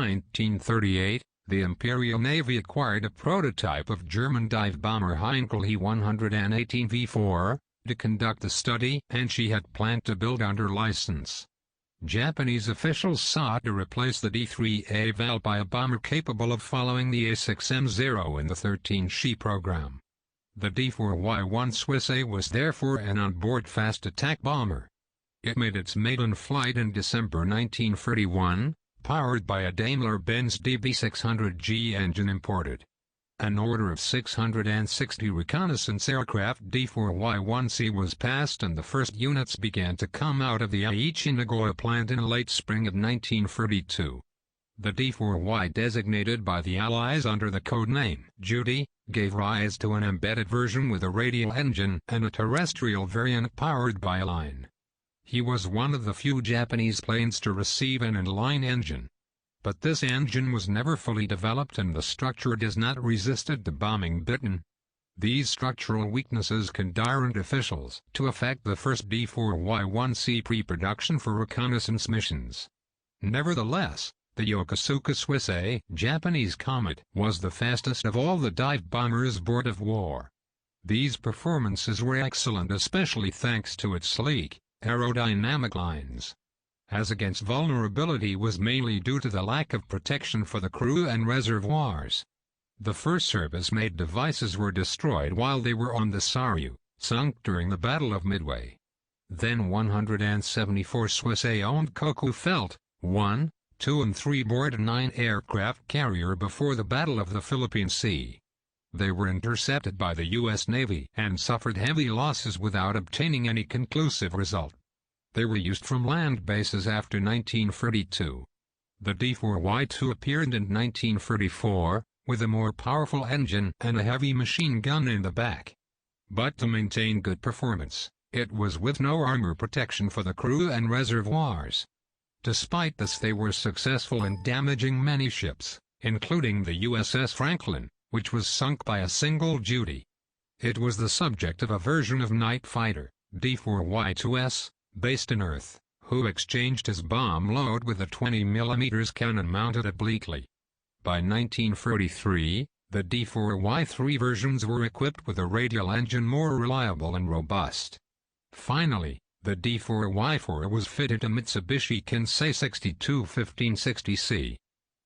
1938, the Imperial Navy acquired a prototype of German dive bomber Heinkel He-118 V4 to conduct the study, and she had planned to build under license. Japanese officials sought to replace the D4Y Val by a bomber capable of following the A6M0 in the 13 program. The D4Y-1 Suisei was therefore an onboard fast attack bomber. It made its maiden flight in December 1941, powered by a Daimler-Benz DB600G engine imported. An order of 660 reconnaissance aircraft D4Y-1C was passed, and the first units began to come out of the Dai-Ichi Nagoya plant in late spring of 1942. The D4Y, designated by the Allies under the code name Judy, gave rise to an embedded version with a radial engine and a terrestrial variant powered by a line. He was one of the few Japanese planes to receive an inline engine. But this engine was never fully developed, and the structure does not resisted to bombing bitten. These structural weaknesses condemned officials to effect the first D4Y-1C pre-production for reconnaissance missions. Nevertheless, the Yokosuka Suisei, Japanese Comet, was the fastest of all the dive bombers aboard of war. These performances were excellent, especially thanks to its sleek, aerodynamic lines. As against vulnerability was mainly due to the lack of protection for the crew and reservoirs. The first service-made devices were destroyed while they were on the Saryu, sunk during the Battle of Midway. Then 174 Suisei-owned Koku felt, 1, 2 and 3 board a 9-aircraft carrier before the Battle of the Philippine Sea. They were intercepted by the U.S. Navy and suffered heavy losses without obtaining any conclusive result. They were used from land bases after 1942. The D4Y-2 appeared in 1934, with a more powerful engine and a heavy machine gun in the back. But to maintain good performance, it was with no armor protection for the crew and reservoirs. Despite this, they were successful in damaging many ships, including the USS Franklin, which was sunk by a single Judy. It was the subject of a version of night fighter, D4Y-2S, based in Earth, who exchanged his bomb load with a 20mm cannon mounted obliquely. By 1943, the D4Y-3 versions were equipped with a radial engine more reliable and robust. Finally, the D4Y-4 was fitted to Mitsubishi Kansei 62-1560C.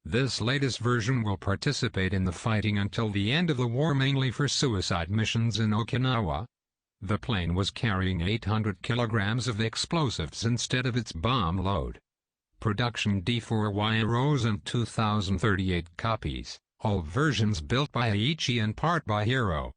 This latest version will participate in the fighting until the end of the war, mainly for suicide missions in Okinawa. The plane was carrying 800 kilograms of explosives instead of its bomb load. Production D4Y arose in 2038 copies, all versions built by Dai-Ichi and part by Hero.